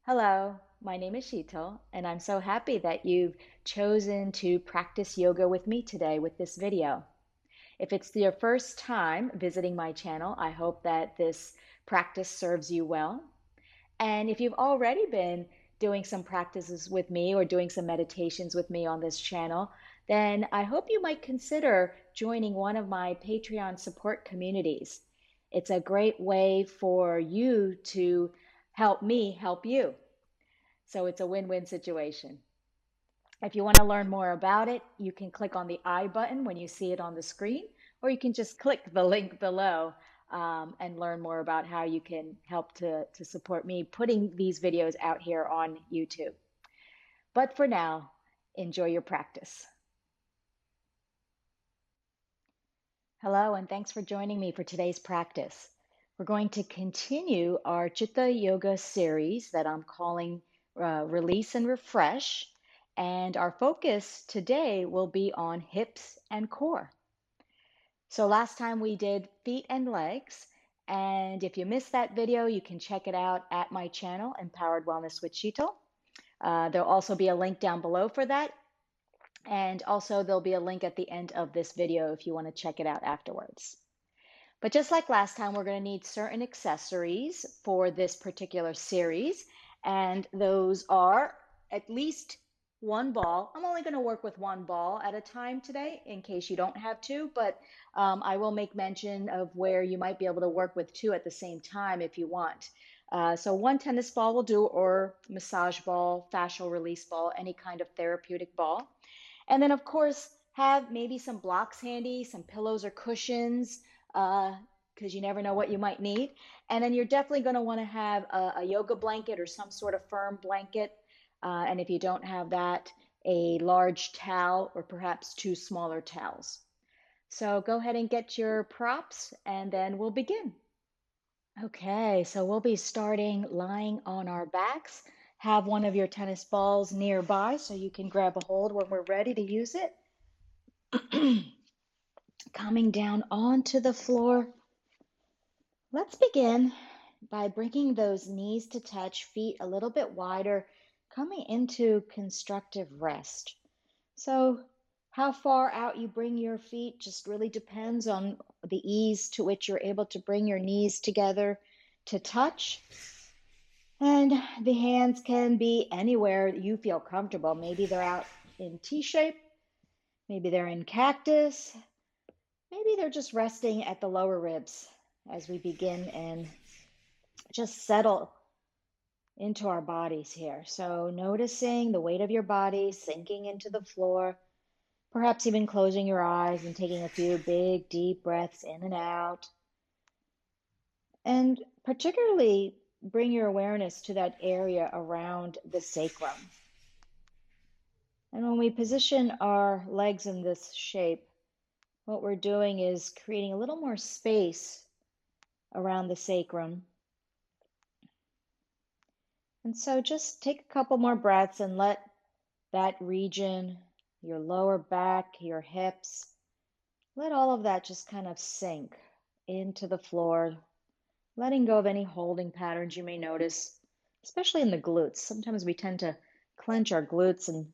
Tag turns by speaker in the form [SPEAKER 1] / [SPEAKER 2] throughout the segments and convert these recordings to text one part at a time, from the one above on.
[SPEAKER 1] Hello, my name is Sheetal, and I'm so happy that you've chosen to practice yoga with me today with this video. If it's your first time visiting my channel, I hope that this practice serves you well. And if you've already been doing some practices with me or doing some meditations with me on this channel, then I hope you might consider joining one of my Patreon support communities. It's a great way for you to help me help you. So it's a win-win situation. If you want to learn more about it, you can click on the I button when you see it on the screen, or you can just click the link below and learn more about how you can help to support me putting these videos out here on YouTube. But for now, enjoy your practice. Hello, and thanks for joining me for today's practice. We're going to continue our Chitta Yoga series that I'm calling Release and Refresh. And our focus today will be on hips and core. So last time we did feet and legs. And if you missed that video, you can check it out at my channel, Empowered Wellness with Sheetal. There'll also be a link down below for that. And also there'll be a link at the end of this video if you want to check it out afterwards. But just like last time, we're going to need certain accessories for this particular series. And those are at least one ball. I'm only going to work with one ball at a time today in case you don't have two, but I will make mention of where you might be able to work with two at the same time if you want. So one tennis ball will do, or massage ball, fascial release ball, any kind of therapeutic ball. And then, of course, have maybe some blocks handy, some pillows or cushions, because you never know what you might need. And then you're definitely going to want to have a yoga blanket or some sort of firm blanket. And if you don't have that, a large towel or perhaps two smaller towels. So go ahead and get your props and then we'll begin. Okay, so we'll be starting lying on our backs. Have one of your tennis balls nearby so you can grab a hold when we're ready to use it. Coming down onto the floor. Let's begin by bringing those knees to touch, feet a little bit wider, coming into constructive rest. So how far out you bring your feet just really depends on the ease to which you're able to bring your knees together to touch. And the hands can be anywhere you feel comfortable. Maybe they're out in T-shape, maybe they're in cactus, maybe they're just resting at the lower ribs as we begin and just settle into our bodies here. So noticing the weight of your body sinking into the floor, perhaps even closing your eyes and taking a few big, deep breaths in and out. And particularly bring your awareness to that area around the sacrum. And when we position our legs in this shape, what we're doing is creating a little more space around the sacrum. And so just take a couple more breaths and let that region, your lower back, your hips, let all of that just kind of sink into the floor, letting go of any holding patterns you may notice, especially in the glutes. Sometimes we tend to clench our glutes and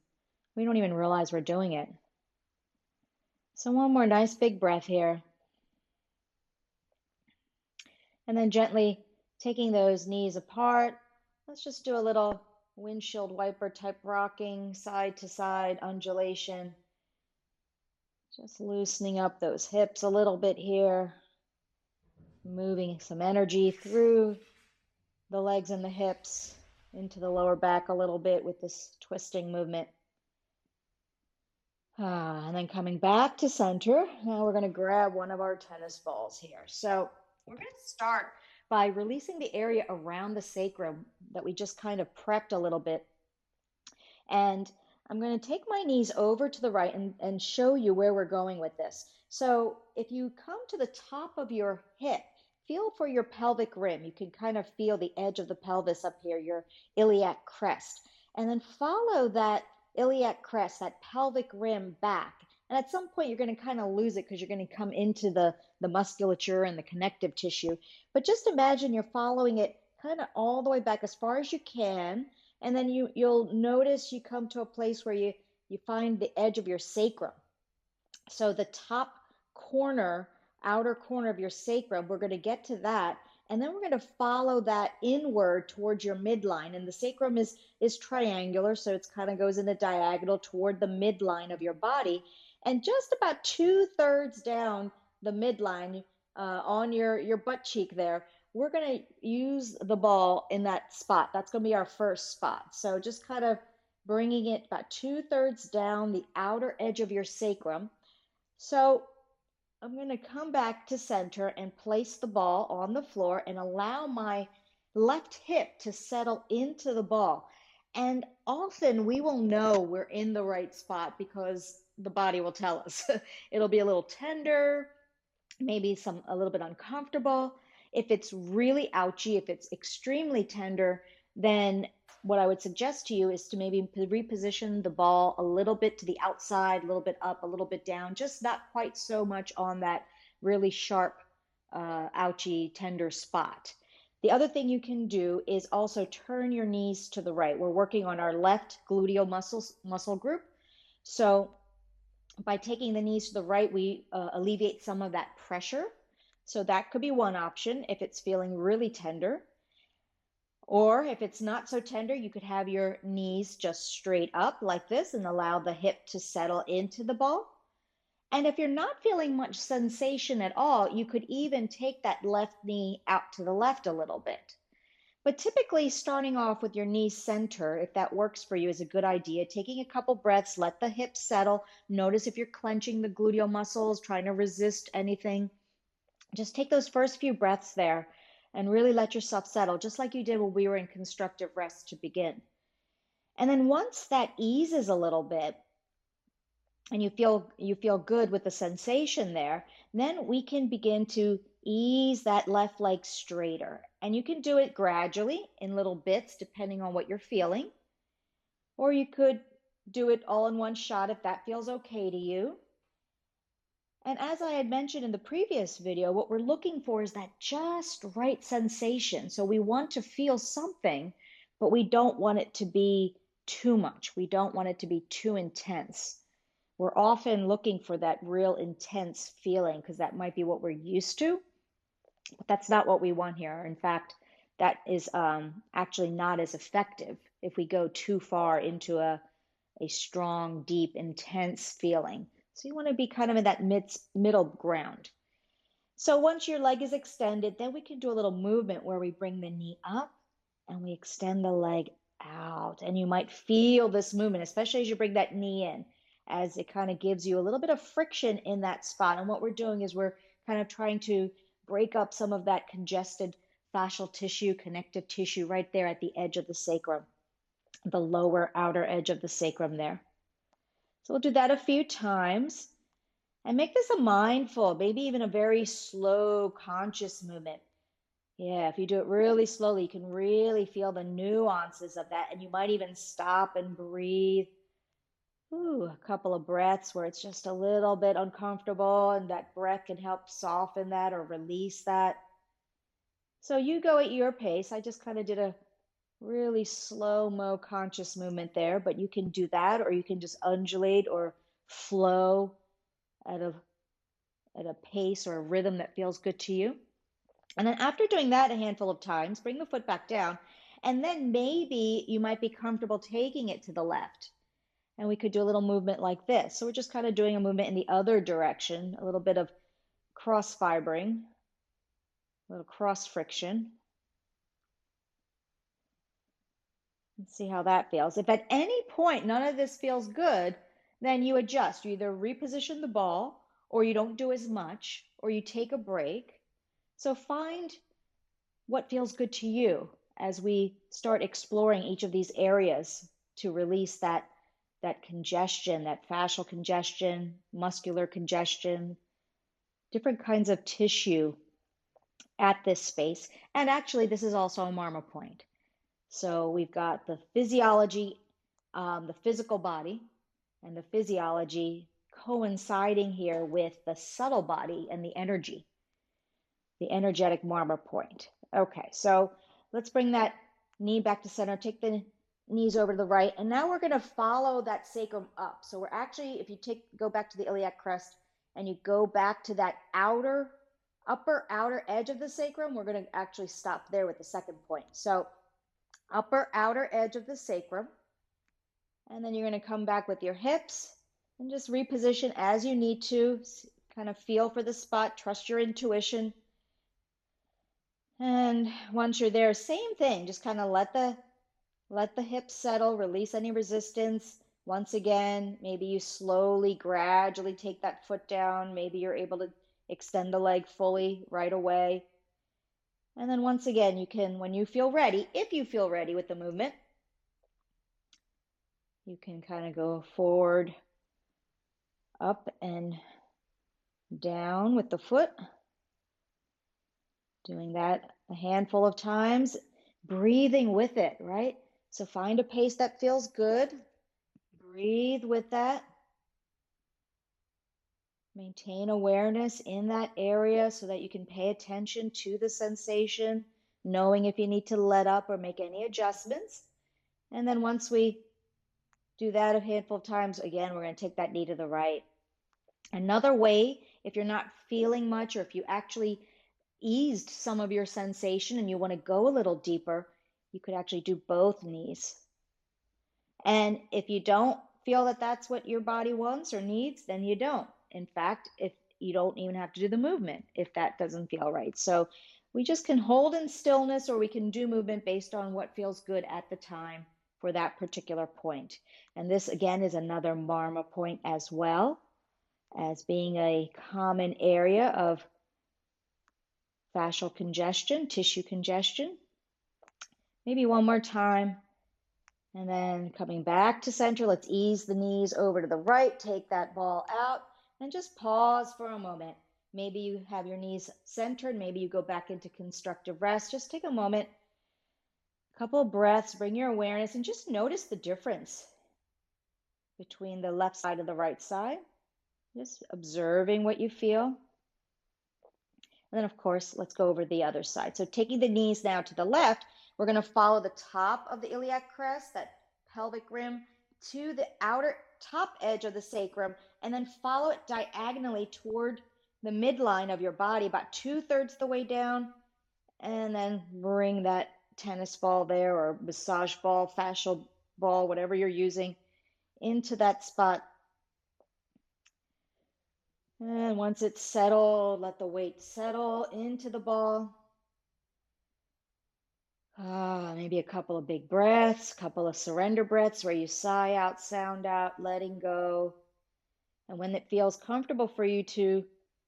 [SPEAKER 1] we don't even realize we're doing it. So one more nice big breath here. And then gently taking those knees apart. Let's just do a little windshield wiper type rocking, side to side undulation. Just loosening up those hips a little bit here. Moving some energy through the legs and the hips into the lower back a little bit with this twisting movement. And then coming back to center. Now we're going to grab one of our tennis balls here. So we're going to start by releasing the area around the sacrum that we just kind of prepped a little bit. And I'm going to take my knees over to the right and show you where we're going with this. So if you come to the top of your hip, feel for your pelvic rim. You can kind of feel the edge of the pelvis up here, your iliac crest. And then follow that iliac crest, that pelvic rim back. And at some point, you're going to kind of lose it because you're going to come into the musculature and the connective tissue. But just imagine you're following it kind of all the way back as far as you can. And then you'll notice you come to a place where you find the edge of your sacrum. So the top corner, outer corner of your sacrum, we're going to get to that. And then we're going to follow that inward towards your midline. And the sacrum is triangular, so it kind of goes in a diagonal toward the midline of your body. And just about 2/3 down the midline, on your butt cheek there, we're going to use the ball in that spot. That's going to be our first spot. So just kind of bringing it about 2/3 down the outer edge of your sacrum. So I'm going to come back to center and place the ball on the floor and allow my left hip to settle into the ball. And often we will know we're in the right spot because the body will tell us. It'll be a little tender, maybe a little bit uncomfortable. If it's really ouchy, if it's extremely tender, then what I would suggest to you is to maybe reposition the ball a little bit to the outside, a little bit up, a little bit down, just not quite so much on that really sharp, ouchy, tender spot. The other thing you can do is also turn your knees to the right. We're working on our left gluteal muscle group. So by taking the knees to the right, we alleviate some of that pressure. So that could be one option if it's feeling really tender. Or if it's not so tender, you could have your knees just straight up like this and allow the hip to settle into the ball. And if you're not feeling much sensation at all, you could even take that left knee out to the left a little bit. But typically, starting off with your knee center, if that works for you, is a good idea. Taking a couple breaths, let the hips settle. Notice if you're clenching the gluteal muscles, trying to resist anything. Just take those first few breaths there and really let yourself settle, just like you did when we were in constructive rest to begin. And then once that eases a little bit, and you feel good with the sensation there, then we can begin to ease that left leg straighter. And you can do it gradually in little bits depending on what you're feeling. Or you could do it all in one shot if that feels okay to you. And as I had mentioned in the previous video, what we're looking for is that just right sensation. So we want to feel something, but we don't want it to be too much. We don't want it to be too intense. We're often looking for that real intense feeling because that might be what we're used to, but that's not what we want here. In fact, that is actually not as effective if we go too far into a strong, deep, intense feeling. So you want to be kind of in that middle ground. So once your leg is extended, then we can do a little movement where we bring the knee up and we extend the leg out. And you might feel this movement, especially as you bring that knee in, as it kind of gives you a little bit of friction in that spot. And what we're doing is we're kind of trying to break up some of that congested fascial tissue, connective tissue right there at the edge of the sacrum, the lower outer edge of the sacrum there. So we'll do that a few times and make this a mindful, maybe even a very slow, conscious movement. Yeah, if you do it really slowly, you can really feel the nuances of that. And you might even stop and breathe. Ooh, a couple of breaths where it's just a little bit uncomfortable, and that breath can help soften that or release that. So you go at your pace. I just kind of did a really slow-mo conscious movement there, but you can do that, or you can just undulate or flow at a pace or a rhythm that feels good to you. And then after doing that a handful of times, bring the foot back down, and then maybe you might be comfortable taking it to the left. And we could do a little movement like this. So we're just kind of doing a movement in the other direction, a little bit of cross fibering, a little cross friction. Let's see how that feels. If at any point none of this feels good, then you adjust. You either reposition the ball, or you don't do as much, or you take a break. So find what feels good to you as we start exploring each of these areas to release that congestion, that fascial congestion, muscular congestion, different kinds of tissue at this space. And actually, this is also a marma point. So we've got the physiology, the physical body, and the physiology coinciding here with the subtle body and the energy, the energetic marma point. Okay, so let's bring that knee back to center. Take the knees over to the right. And now we're going to follow that sacrum up. So we're actually, if you go back to the iliac crest and you go back to that upper outer edge of the sacrum, we're going to actually stop there with the second point. So upper outer edge of the sacrum. And then you're going to come back with your hips and just reposition as you need to. Kind of feel for the spot, trust your intuition. And once you're there, same thing, just kind of let the hips settle, release any resistance. Once again, maybe you slowly, gradually take that foot down. Maybe you're able to extend the leg fully right away. And then once again, you can, when you feel ready, if you feel ready with the movement, you can kind of go forward, up and down with the foot. Doing that a handful of times, breathing with it, right? So find a pace that feels good. Breathe with that. Maintain awareness in that area so that you can pay attention to the sensation, knowing if you need to let up or make any adjustments. And then once we do that a handful of times, again, we're going to take that knee to the right. Another way, if you're not feeling much or if you actually eased some of your sensation and you want to go a little deeper, you could actually do both knees. And if you don't feel that that's what your body wants or needs, then you don't. In fact, if you don't even have to do the movement if that doesn't feel right. So we just can hold in stillness, or we can do movement based on what feels good at the time for that particular point. And this again is another marma point as well, as being a common area of fascial congestion, tissue congestion. Maybe one more time. And then coming back to center, let's ease the knees over to the right, take that ball out, and just pause for a moment. Maybe you have your knees centered, maybe you go back into constructive rest. Just take a moment, a couple of breaths, bring your awareness, and just notice the difference between the left side and the right side. Just observing what you feel. And then, of course, let's go over the other side. So taking the knees now to the left, we're going to follow the top of the iliac crest, that pelvic rim, to the outer top edge of the sacrum, and then follow it diagonally toward the midline of your body, about 2/3 the way down, and then bring that tennis ball there, or massage ball, fascial ball, whatever you're using, into that spot. And once it's settled, let the weight settle into the ball. Maybe a couple of big breaths, a couple of surrender breaths where you sigh out, sound out, letting go. And when it feels comfortable for you to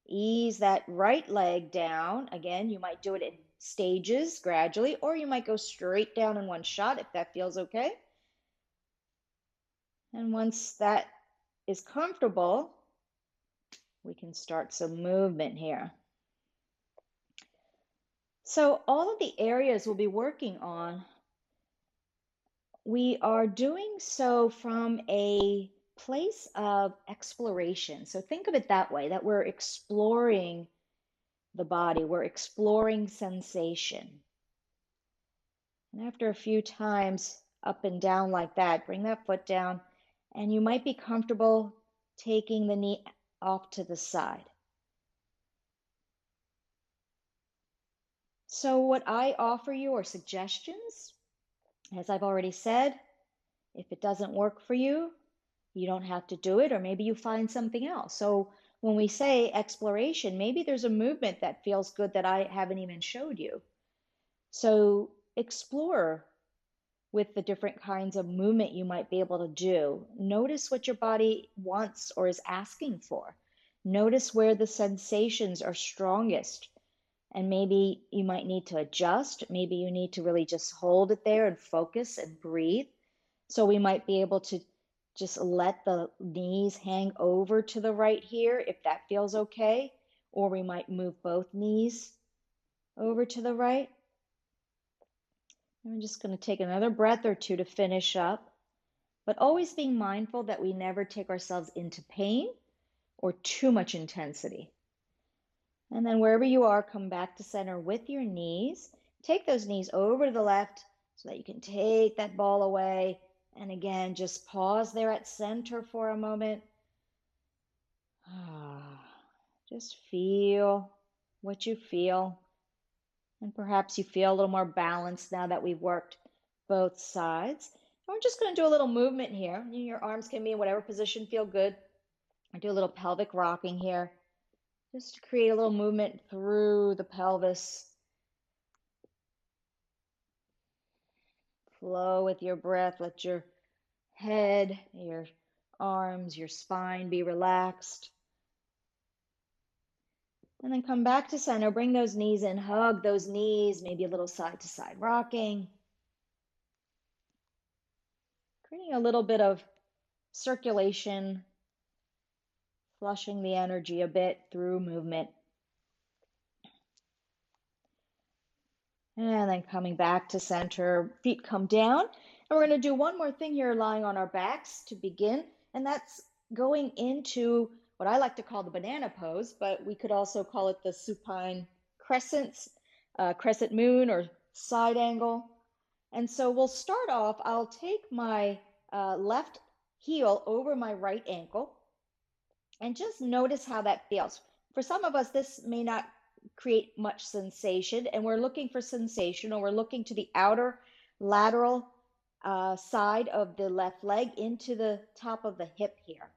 [SPEAKER 1] ease that right leg down, again, you might do it in stages gradually, or you might go straight down in one shot if that feels okay. And once that is comfortable, we can start some movement here. So all of the areas we'll be working on, we are doing so from a place of exploration. So think of it that way, that we're exploring the body, we're exploring sensation. And after a few times up and down like that, bring that foot down, and you might be comfortable taking the knee off to the side. So what I offer you are suggestions. As I've already said, if it doesn't work for you, you don't have to do it, or maybe you find something else. So when we say exploration, maybe there's a movement that feels good that I haven't even showed you. So explore with the different kinds of movement you might be able to do. Notice what your body wants or is asking for. Notice where the sensations are strongest. And maybe you might need to adjust. Maybe you need to really just hold it there and focus and breathe. So we might be able to just let the knees hang over to the right here if that feels okay. Or we might move both knees over to the right. I'm just going to take another breath or two to finish up, but always being mindful that we never take ourselves into pain or too much intensity. And then wherever you are, come back to center with your knees. take those knees over to the left so that you can take that ball away. And again, just pause there at center for a moment. Just feel what you feel. And perhaps you feel a little more balanced now that we've worked both sides. And we're just going to do a little movement here. Your arms can be in whatever position feel good. I do a little pelvic rocking here, just to create a little movement through the pelvis. Flow with your breath. Let your head, your arms, your spine be relaxed. And then come back to center. Bring those knees in. Hug those knees, maybe a little side to side rocking. Creating a little bit of circulation, flushing the energy a bit through movement. And then coming back to center, feet come down. And we're going to do one more thing here, lying on our backs to begin. And that's going into what I like to call the banana pose, but we could also call it the supine crescent moon or side angle. And so we'll start off, I'll take my left heel over my right ankle and just notice how that feels. For some of us, this may not create much sensation, and we're looking for sensation, or we're looking to the outer lateral side of the left leg into the top of the hip here.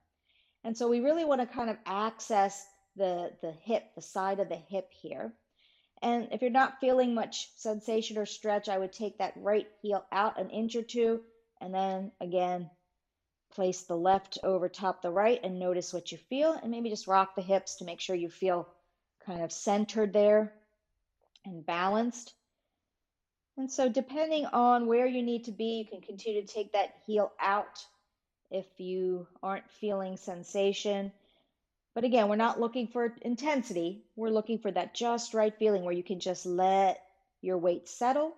[SPEAKER 1] And so we really want to kind of access the hip, the side of the hip here. And if you're not feeling much sensation or stretch, I would take that right heel out an inch or two, and then again, place the left over top the right and notice what you feel, and maybe just rock the hips to make sure you feel kind of centered there and balanced. And so depending on where you need to be, you can continue to take that heel out if you aren't feeling sensation. But again, we're not looking for intensity. We're looking for that just right feeling where you can just let your weight settle,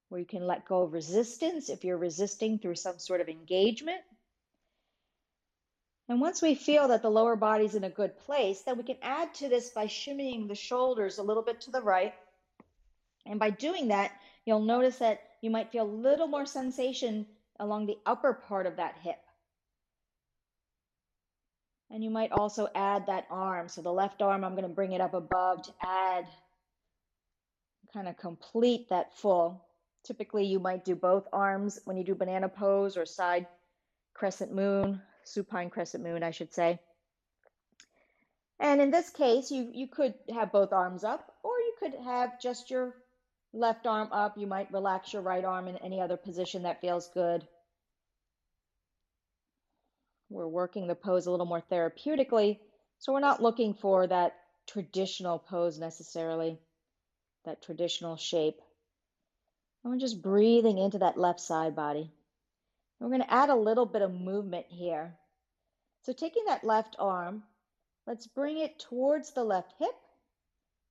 [SPEAKER 1] where you can let go of resistance if you're resisting through some sort of engagement. And once we feel that the lower body's in a good place, then we can add to this by shimmying the shoulders a little bit to the right. And by doing that, you'll notice that you might feel a little more sensation along the upper part of that hip. And you might also add that arm. So the left arm, I'm going to bring it up above to add, kind of complete that full. Typically, you might do both arms when you do banana pose or side crescent moon, supine crescent moon, I should say. And in this case, you could have both arms up, or you could have just your left arm up. You might relax your right arm in any other position that feels good. We're working the pose a little more therapeutically, so we're not looking for that traditional pose necessarily, that traditional shape. And we're just breathing into that left side body. We're going to add a little bit of movement here. So taking that left arm, let's bring it towards the left hip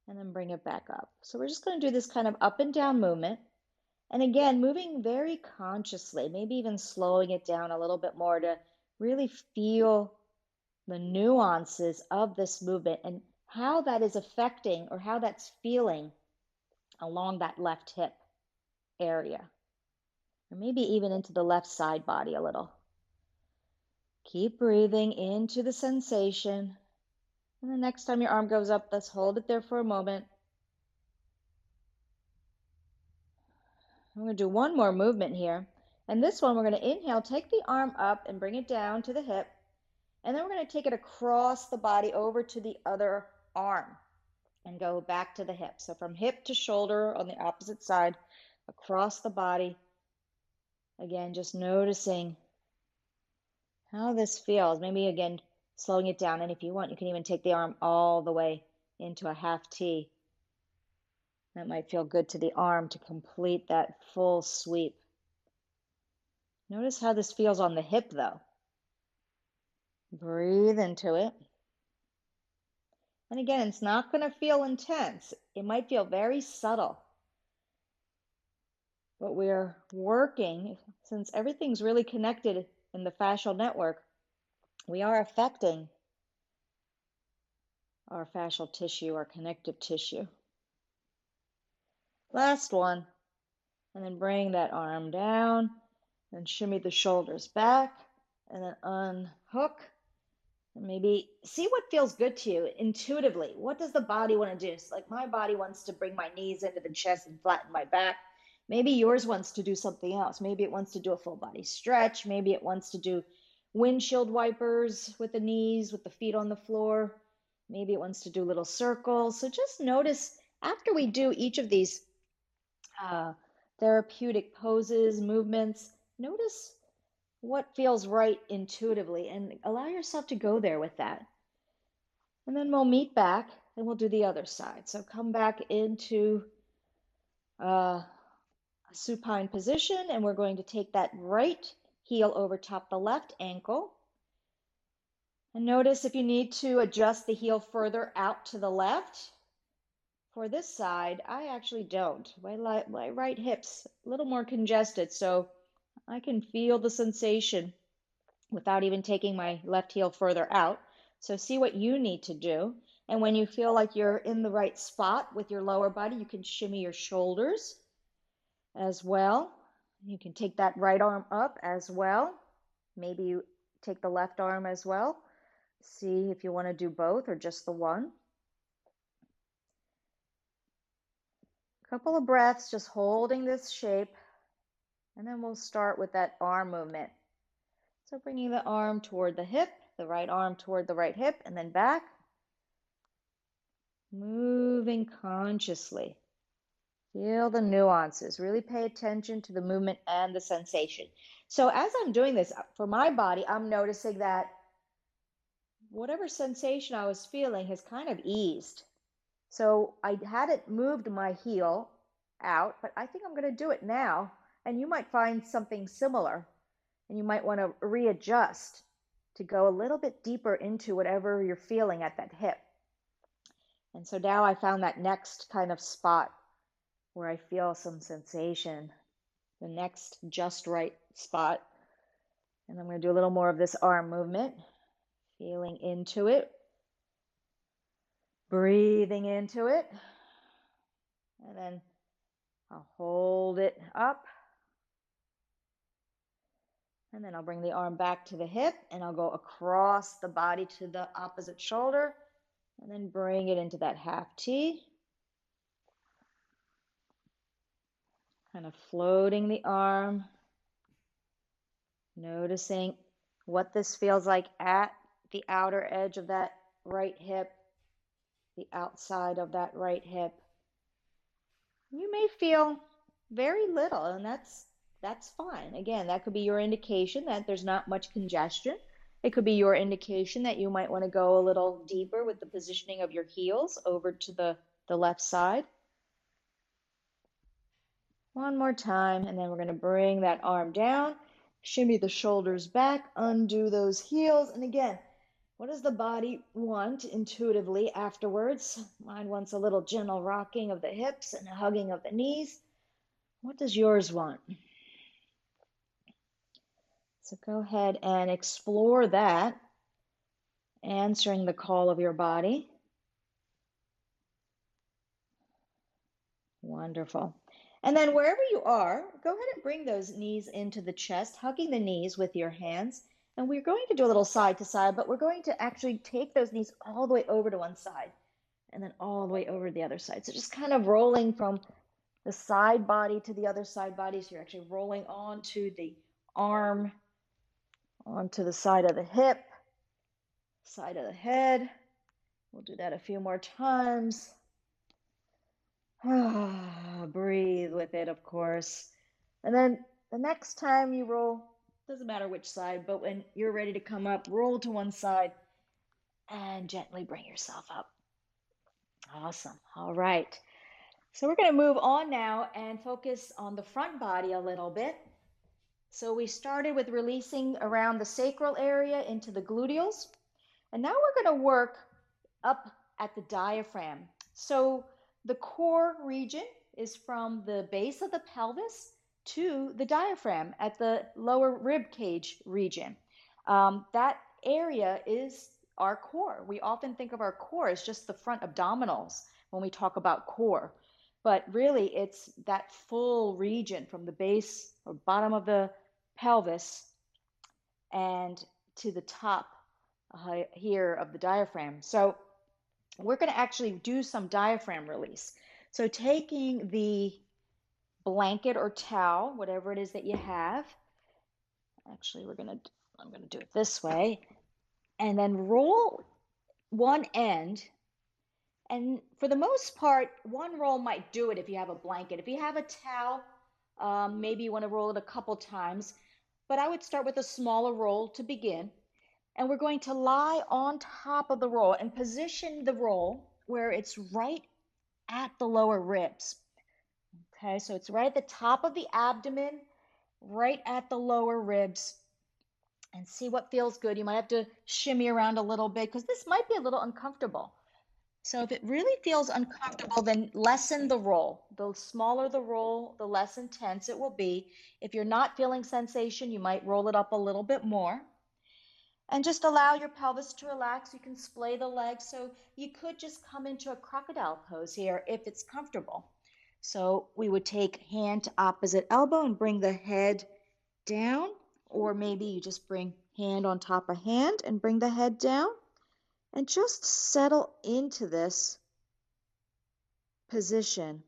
[SPEAKER 1] and then bring it back up. So we're just going to do this kind of up and down movement. And again, moving very consciously, maybe even slowing it down a little bit more to really feel the nuances of this movement and how that is affecting or how that's feeling along that left hip area, or maybe even into the left side body a little. Keep breathing into the sensation. And the next time your arm goes up, let's hold it there for a moment. I'm going to do one more movement here. And this one, we're going to inhale, take the arm up and bring it down to the hip. And then we're going to take it across the body over to the other arm and go back to the hip. So from hip to shoulder on the opposite side, across the body. Again, just noticing how this feels. Maybe again, slowing it down. And if you want, you can even take the arm all the way into a half T. That might feel good to the arm to complete that full sweep. Notice how this feels on the hip though. Breathe into it. And again, it's not going to feel intense. It might feel very subtle. But we're working, since everything's really connected in the fascial network, we are affecting our fascial tissue, our connective tissue. Last one. And then bring that arm down and shimmy the shoulders back and then unhook. And maybe see what feels good to you intuitively. What does the body want to do? So like my body wants to bring my knees into the chest and flatten my back. Maybe yours wants to do something else. Maybe it wants to do a full body stretch. Maybe it wants to do windshield wipers with the knees, with the feet on the floor. Maybe it wants to do little circles. So just notice after we do each of these therapeutic poses, movements, notice what feels right intuitively and allow yourself to go there with that. And then we'll meet back and we'll do the other side. So come back into a supine position and we're going to take that right heel over top the left ankle. And notice if you need to adjust the heel further out to the left. For this side, I actually don't. My right hip's a little more congested, so I can feel the sensation without even taking my left heel further out. So see what you need to do. And when you feel like you're in the right spot with your lower body, you can shimmy your shoulders as well. You can take that right arm up as well. Maybe you take the left arm as well. See if you want to do both or just the one. Couple of breaths, just holding this shape. And then we'll start with that arm movement. So bringing the arm toward the hip, the right arm toward the right hip, and then back. Moving consciously. Feel the nuances. Really pay attention to the movement and the sensation. So as I'm doing this, for my body, I'm noticing that whatever sensation I was feeling has kind of eased. So I hadn't moved my heel out, but I think I'm going to do it now. And you might find something similar. And you might want to readjust to go a little bit deeper into whatever you're feeling at that hip. And so now I found that next kind of spot where I feel some sensation, the next just right spot. And I'm going to do a little more of this arm movement, feeling into it, breathing into it, and then I'll hold it up. And then I'll bring the arm back to the hip and I'll go across the body to the opposite shoulder and then bring it into that half T. Kind of floating the arm, noticing what this feels like at the outer edge of that right hip, the outside of that right hip. You may feel very little, and that's fine. Again, that could be your indication that there's not much congestion. It could be your indication that you might want to go a little deeper with the positioning of your heels over to the left side. One more time, and then we're going to bring that arm down, shimmy the shoulders back, undo those heels. And again, what does the body want intuitively afterwards? Mine wants a little gentle rocking of the hips and a hugging of the knees. What does yours want? So go ahead and explore that, answering the call of your body. Wonderful. And then wherever you are, go ahead and bring those knees into the chest, hugging the knees with your hands. And we're going to do a little side to side, but we're going to actually take those knees all the way over to one side and then all the way over to the other side. So just kind of rolling from the side body to the other side body. So you're actually rolling onto the arm, onto the side of the hip, side of the head. We'll do that a few more times. Breathe with it, of course. And then the next time you roll, doesn't matter which side, but when you're ready to come up, roll to one side and gently bring yourself up. Awesome. All right. So we're going to move on now and focus on the front body a little bit. So we started with releasing around the sacral area into the gluteals. And now we're going to work up at the diaphragm. So the core region is from the base of the pelvis to the diaphragm at the lower rib cage region. That area is our core. We often think of our core as just the front abdominals when we talk about core. but really it's that full region from the base or bottom of the pelvis and to the top here of the diaphragm. So we're going to actually do some diaphragm release. So taking the blanket or towel, whatever it is that you have, actually I'm going to do it this way, and then roll one end. And for the most part, one roll might do it if you have a blanket. If you have a towel, maybe you want to roll it a couple times, but I would start with a smaller roll to begin. And we're going to lie on top of the roll and position the roll where it's right at the lower ribs. Okay, so it's right at the top of the abdomen, right at the lower ribs, and see what feels good. You might have to shimmy around a little bit because this might be a little uncomfortable. So if it really feels uncomfortable, then lessen the roll. The smaller the roll, the less intense it will be. If you're not feeling sensation, you might roll it up a little bit more. And just allow your pelvis to relax. You can splay the legs. So you could just come into a crocodile pose here if it's comfortable. So we would take hand to opposite elbow and bring the head down, or maybe you just bring hand on top of hand and bring the head down and just settle into this position.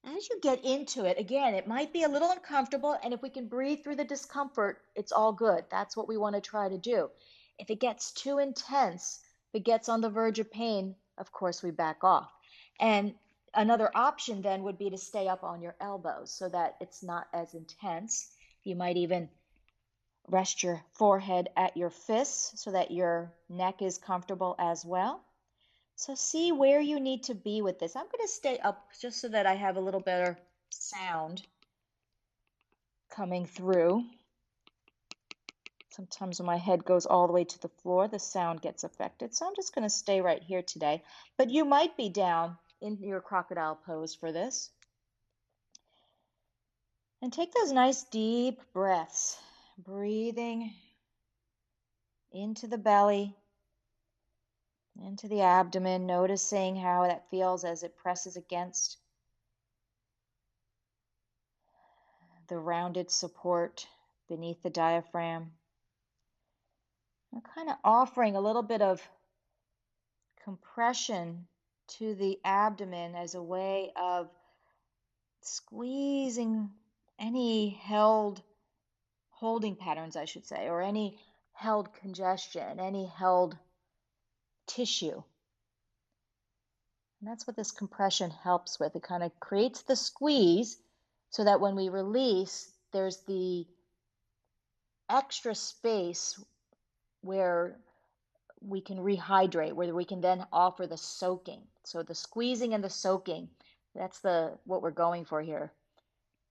[SPEAKER 1] As you get into it, again, it might be a little uncomfortable, and if we can breathe through the discomfort, it's all good. That's what we want to try to do. If it gets too intense, if it gets on the verge of pain, of course we back off. And another option then would be to stay up on your elbows so that it's not as intense. You might even rest your forehead at your fists so that your neck is comfortable as well. So see where you need to be with this. I'm going to stay up just so that I have a little better sound coming through. Sometimes when my head goes all the way to the floor, the sound gets affected. So I'm just going to stay right here today. But you might be down in your crocodile pose for this. And take those nice deep breaths, breathing into the belly, into the abdomen, noticing how that feels as it presses against the rounded support beneath the diaphragm. I'm kind of offering a little bit of compression to the abdomen as a way of squeezing any holding patterns, I should say, or any held congestion, any held tissue. And that's what this compression helps with. It kind of creates the squeeze so that when we release, there's the extra space where we can rehydrate, where we can then offer the soaking. So the squeezing and the soaking, that's what we're going for here.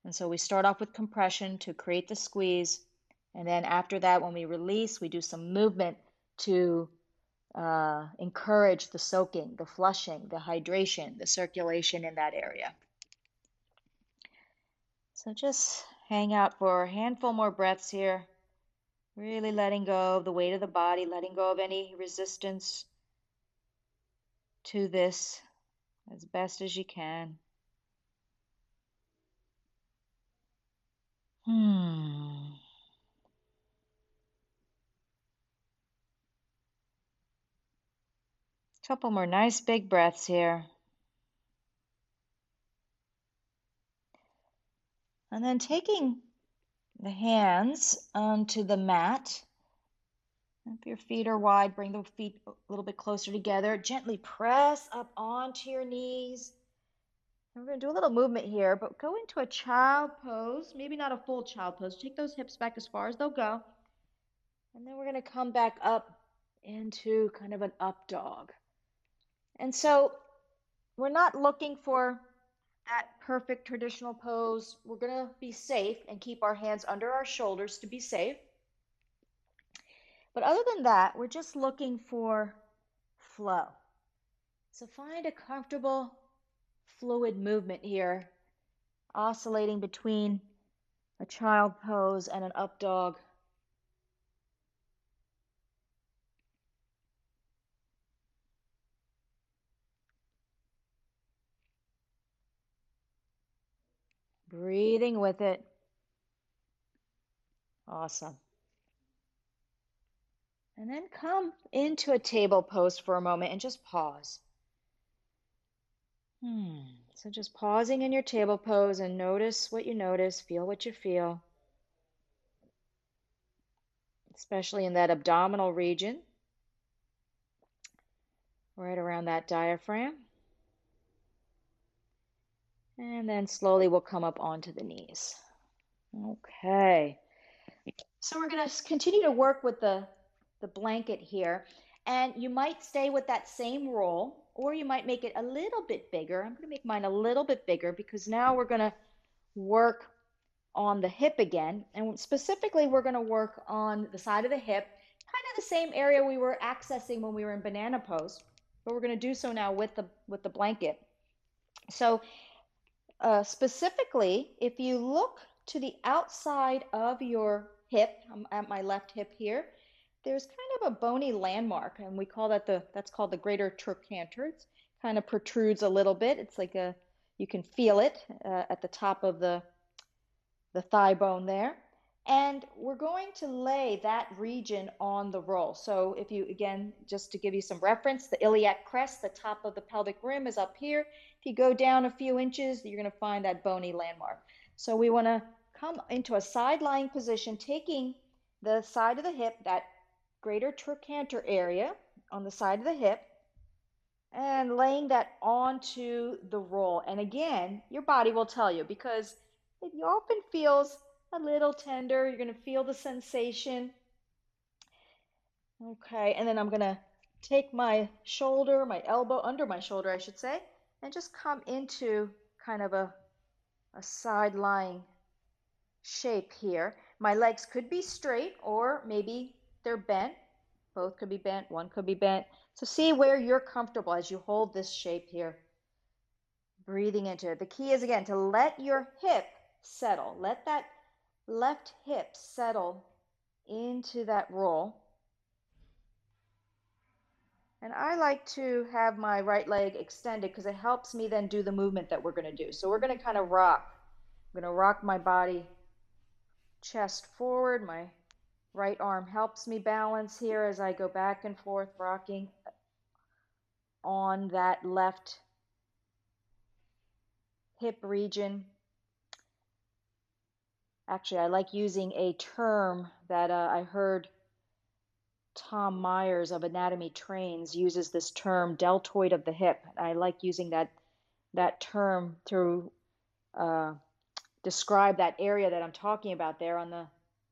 [SPEAKER 1] And so we start off with compression to create the squeeze. And then after that, when we release, we do some movement to encourage the soaking, the flushing, the hydration, the circulation in that area. So just hang out for a handful more breaths here. Really letting go of the weight of the body, letting go of any resistance to this as best as you can. Couple more nice big breaths here. And then taking the hands onto the mat. If your feet are wide, bring the feet a little bit closer together. Gently press up onto your knees. And we're going to do a little movement here, but go into a child pose. Maybe not a full child pose. Take those hips back as far as they'll go. And then we're going to come back up into kind of an up dog. And so we're not looking for that perfect traditional pose. We're going to be safe and keep our hands under our shoulders to be safe. But other than that, we're just looking for flow. So find a comfortable, fluid movement here, oscillating between a child pose and an up dog. Breathing with it. Awesome. And then come into a table pose for a moment and just pause. So just pausing in your table pose and notice what you notice, feel what you feel, especially in that abdominal region, right around that diaphragm. And then slowly we'll come up onto the knees. Okay. So we're going to continue to work with the blanket here. And you might stay with that same roll, or you might make it a little bit bigger. I'm going to make mine a little bit bigger because now we're going to work on the hip again. And specifically, we're going to work on the side of the hip, kind of the same area we were accessing when we were in banana pose, but we're going to do so now with the blanket. So specifically, if you look to the outside of your hip, I'm at my left hip here, there's kind of a bony landmark, and we call that that's called the greater trochanter. It kind of protrudes a little bit. It's like you can feel it at the top of the thigh bone there. And we're going to lay that region on the roll. So if you, again, just to give you some reference, the iliac crest, the top of the pelvic rim is up here. If you go down a few inches, you're going to find that bony landmark. So we want to come into a side lying position, taking the side of the hip, that greater trochanter area on the side of the hip, and laying that onto the roll. And again, your body will tell you, because it often feels a little tender. You're going to feel the sensation. Okay, and then I'm going to take my shoulder, my elbow under my shoulder, I should say, and just come into kind of a side lying shape here. My legs could be straight, or maybe they're bent. Both could be bent, one could be bent. So see where you're comfortable as you hold this shape here. Breathing into it. The key is, again, to let your hip settle. Let that left hip settle into that roll. And I like to have my right leg extended because it helps me then do the movement that we're going to do. So we're going to kind of rock. I'm going to rock my body chest forward. My right arm helps me balance here as I go back and forth, rocking on that left hip region. Actually, I like using a term that I heard Tom Myers of Anatomy Trains uses this term, deltoid of the hip. I like using that term to describe that area that I'm talking about there on the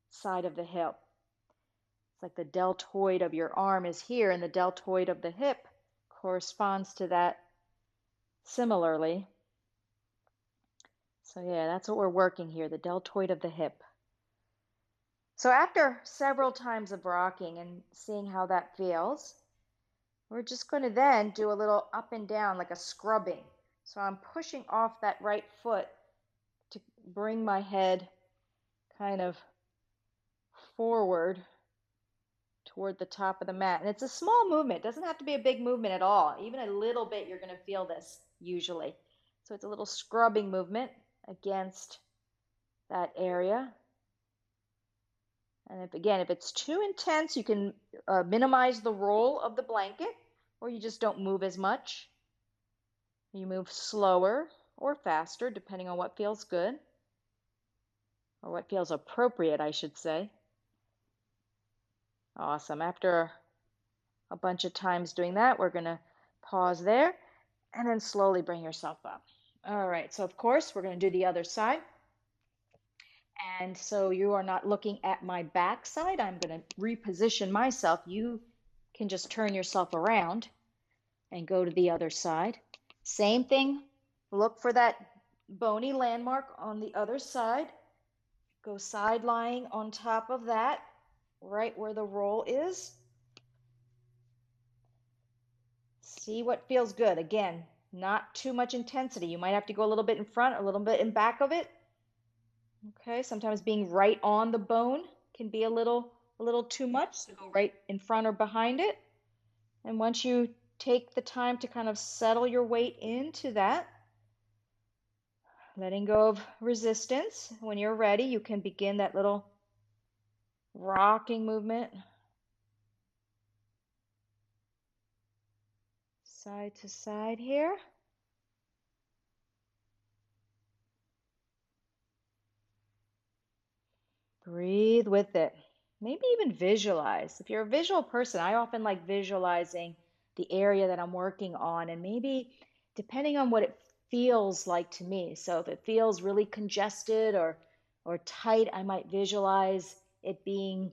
[SPEAKER 1] side of the hip. It's like the deltoid of your arm is here, and the deltoid of the hip corresponds to that similarly. So yeah, that's what we're working here, the deltoid of the hip. So after several times of rocking and seeing how that feels, we're just going to then do a little up and down, like a scrubbing. So I'm pushing off that right foot to bring my head kind of forward toward the top of the mat. And it's a small movement. It doesn't have to be a big movement at all. Even a little bit, you're going to feel this usually. So it's a little scrubbing movement against that area. And if it's too intense, you can minimize the roll of the blanket, or you just don't move as much. You move slower or faster, depending on what feels good, or what feels appropriate, I should say. Awesome. After a bunch of times doing that, we're going to pause there and then slowly bring yourself up. All right, so of course, we're going to do the other side. And so you are not looking at my back side. I'm going to reposition myself. You can just turn yourself around and go to the other side. Same thing. Look for that bony landmark on the other side. Go side lying on top of that, right where the roll is. See what feels good. Again, not too much intensity. You might have to go a little bit in front, a little bit in back of it. Okay, sometimes being right on the bone can be a little too much, so go right in front or behind it. And once you take the time to kind of settle your weight into that, letting go of resistance. When you're ready, you can begin that little rocking movement, side to side here. Breathe with it. Maybe even visualize. If you're a visual person, I often like visualizing the area that I'm working on, and maybe depending on what it feels like to me. So if it feels really congested or tight, I might visualize it being,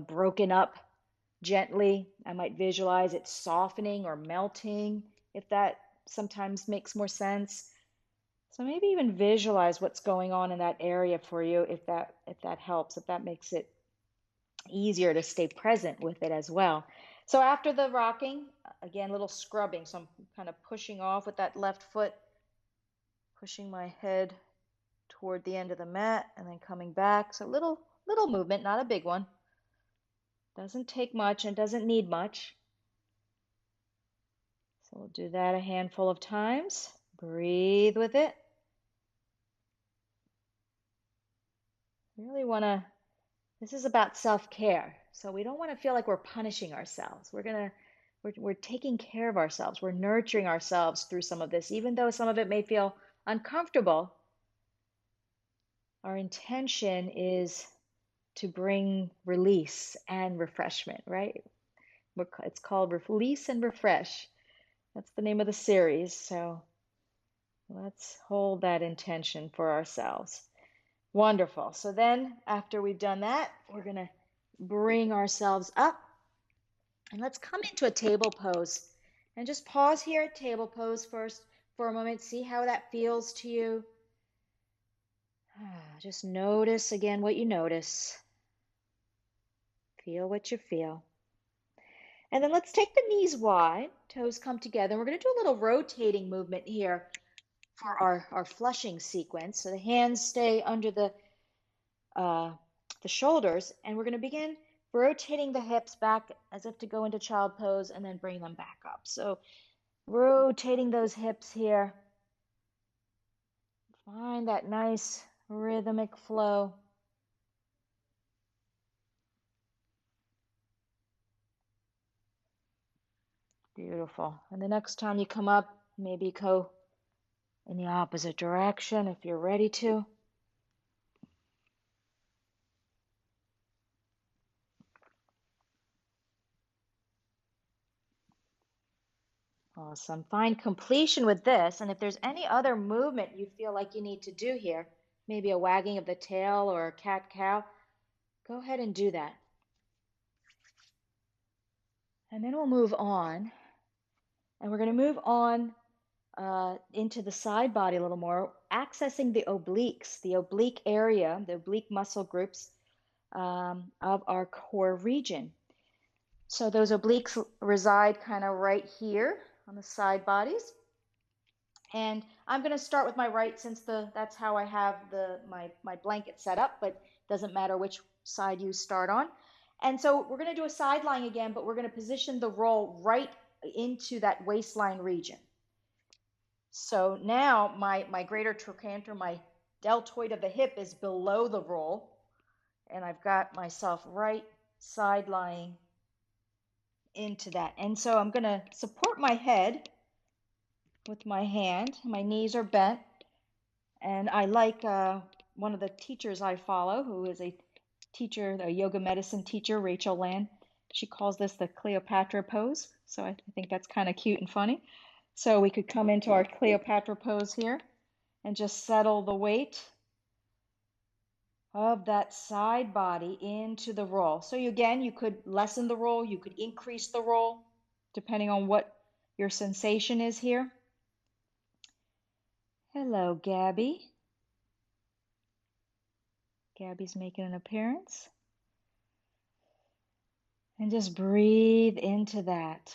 [SPEAKER 1] broken up gently. I might visualize it softening or melting, if that sometimes makes more sense. So maybe even visualize what's going on in that area for you, if that helps, if that makes it easier to stay present with it as well. So after the rocking, again, a little scrubbing. So I'm kind of pushing off with that left foot, pushing my head toward the end of the mat and then coming back. So little movement, not a big one. Doesn't take much and doesn't need much. So we'll do that a handful of times. Breathe with it. Really want to, this is about self-care. So we don't want to feel like we're punishing ourselves. We're taking care of ourselves. We're nurturing ourselves through some of this, even though some of it may feel uncomfortable. Our intention is to bring release and refreshment, right? It's called Release and Refresh. That's the name of the series. So let's hold that intention for ourselves. Wonderful. So then after we've done that, we're going to bring ourselves up and let's come into a table pose and just pause here at table pose first for a moment. See how that feels to you. Just notice again what you notice. Feel what you feel. And then let's take the knees wide, toes come together. We're going to do a little rotating movement here for our flushing sequence. So the hands stay under uh, the shoulders, and we're going to begin rotating the hips back as if to go into child pose and then bring them back up. So rotating those hips here. Find that nice rhythmic flow. Beautiful. And the next time you come up, maybe go in the opposite direction if you're ready to. Awesome. Find completion with this. And if there's any other movement you feel like you need to do here, maybe a wagging of the tail or a cat-cow, go ahead and do that. And then we'll move on. And we're going to move on into the side body a little more, accessing the obliques, the oblique area, the oblique muscle groups of our core region. So those obliques reside kind of right here on the side bodies. And I'm going to start with my right since that's how I have my blanket set up, but it doesn't matter which side you start on. And so we're going to do a side lying again, but we're going to position the roll right into that waistline region. So now my greater trochanter, my deltoid of the hip is below the roll, and I've got myself right side lying into that. And so I'm going to support my head with my hand. My knees are bent. And I like one of the teachers I follow, who is a teacher, a yoga medicine teacher, Rachel Land. She calls this the Cleopatra pose. So I think that's kind of cute and funny. So we could come into our Cleopatra pose here and just settle the weight of that side body into the roll. So again, you could lessen the roll, you could increase the roll, depending on what your sensation is here. Hello, Gabby. Gabby's making an appearance. And just breathe into that.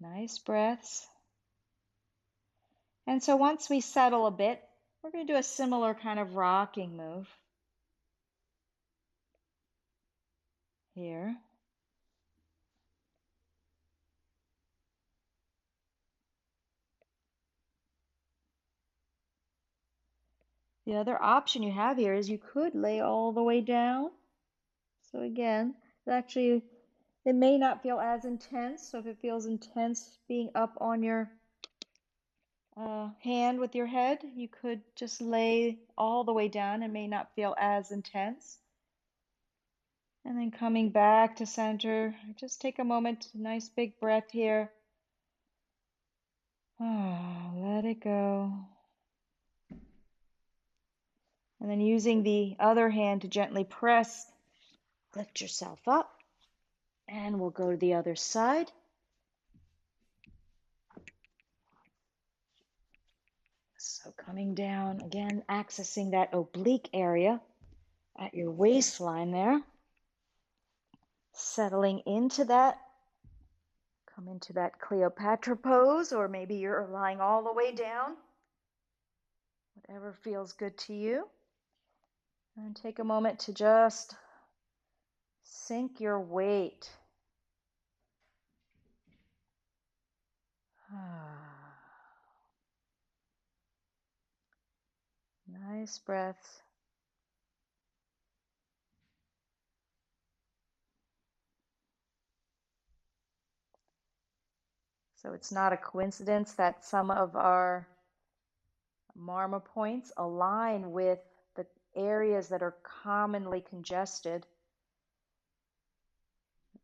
[SPEAKER 1] Nice breaths. And so once we settle a bit, we're going to do a similar kind of rocking move here. The other option you have here is you could lay all the way down. So again, actually, it may not feel as intense. So if it feels intense being up on your hand with your head, you could just lay all the way down. It may not feel as intense. And then coming back to center, just take a moment, nice big breath here. Let it go. And then using the other hand to gently press, lift yourself up. And we'll go to the other side. So coming down, again, accessing that oblique area at your waistline there. Settling into that. Come into that Cleopatra pose, or maybe you're lying all the way down. Whatever feels good to you. And take a moment to just sink your weight. Nice breaths. So it's not a coincidence that some of our Marma points align with the areas that are commonly congested.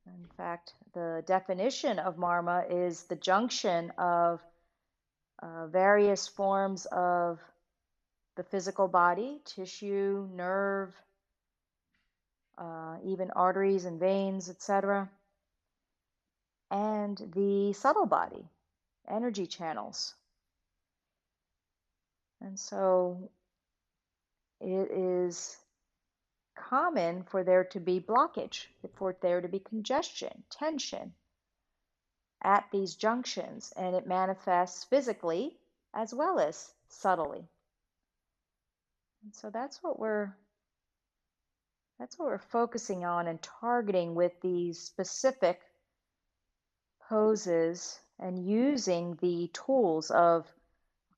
[SPEAKER 1] In fact, the definition of Marma is the junction of various forms of the physical body, tissue, nerve, even arteries and veins, etc., and the subtle body, energy channels. And so it is common for there to be blockage, for there to be congestion, tension at these junctions, and it manifests physically as well as subtly. And so that's what we're focusing on and targeting with these specific poses, and using the tools of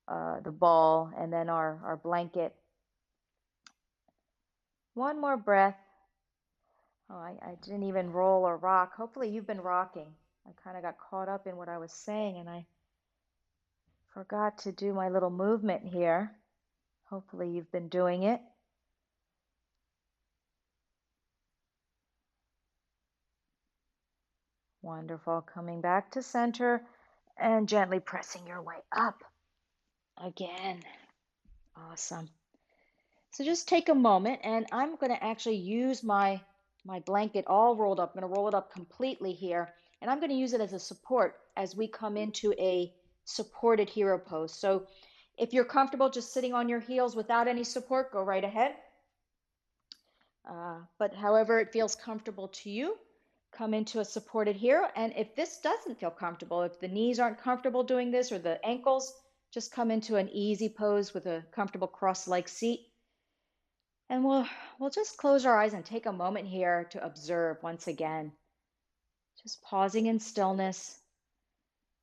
[SPEAKER 1] the ball and then our blanket. One more breath. Oh, I didn't even roll or rock. Hopefully you've been rocking. I kind of got caught up in what I was saying and I forgot to do my little movement here. Hopefully you've been doing it. Wonderful. Coming back to center and gently pressing your way up again. Awesome. So just take a moment, and I'm going to actually use my blanket all rolled up. I'm going to roll it up completely here, and I'm going to use it as a support as we come into a supported hero pose. So if you're comfortable just sitting on your heels without any support, go right ahead. But however it feels comfortable to you, come into a supported hero. And if this doesn't feel comfortable, if the knees aren't comfortable doing this or the ankles, just come into an easy pose with a comfortable cross-leg seat. And we'll just close our eyes and take a moment here to observe once again. Just pausing in stillness,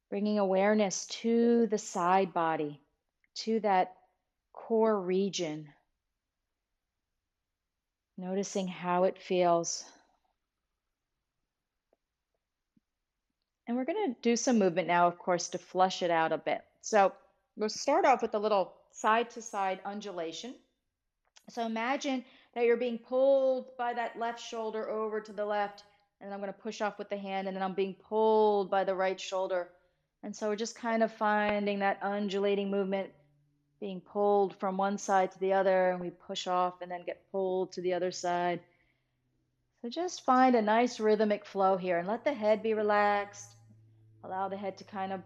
[SPEAKER 1] bringing awareness to the side body, to that core region. Noticing how it feels. And we're going to do some movement now, of course, to flush it out a bit. So we'll start off with a little side-to-side undulation. So imagine that you're being pulled by that left shoulder over to the left, and I'm going to push off with the hand, and then I'm being pulled by the right shoulder. And so we're just kind of finding that undulating movement, being pulled from one side to the other, and we push off and then get pulled to the other side. So just find a nice rhythmic flow here, and let the head be relaxed. Allow the head to kind of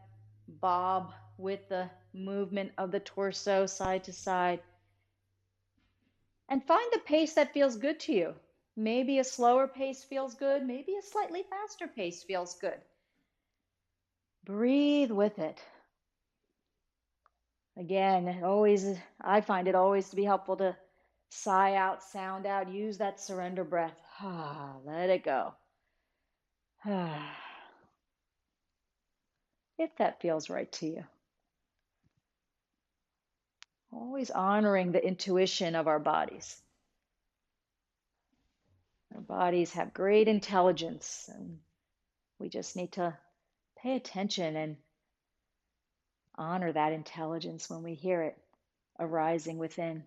[SPEAKER 1] bob with the movement of the torso side to side. And find the pace that feels good to you. Maybe a slower pace feels good. Maybe a slightly faster pace feels good. Breathe with it. Again, I find it always to be helpful to sigh out, sound out, use that surrender breath. Let it go. If that feels right to you. Always honoring the intuition of our bodies. Our bodies have great intelligence, and we just need to pay attention and honor that intelligence when we hear it arising within.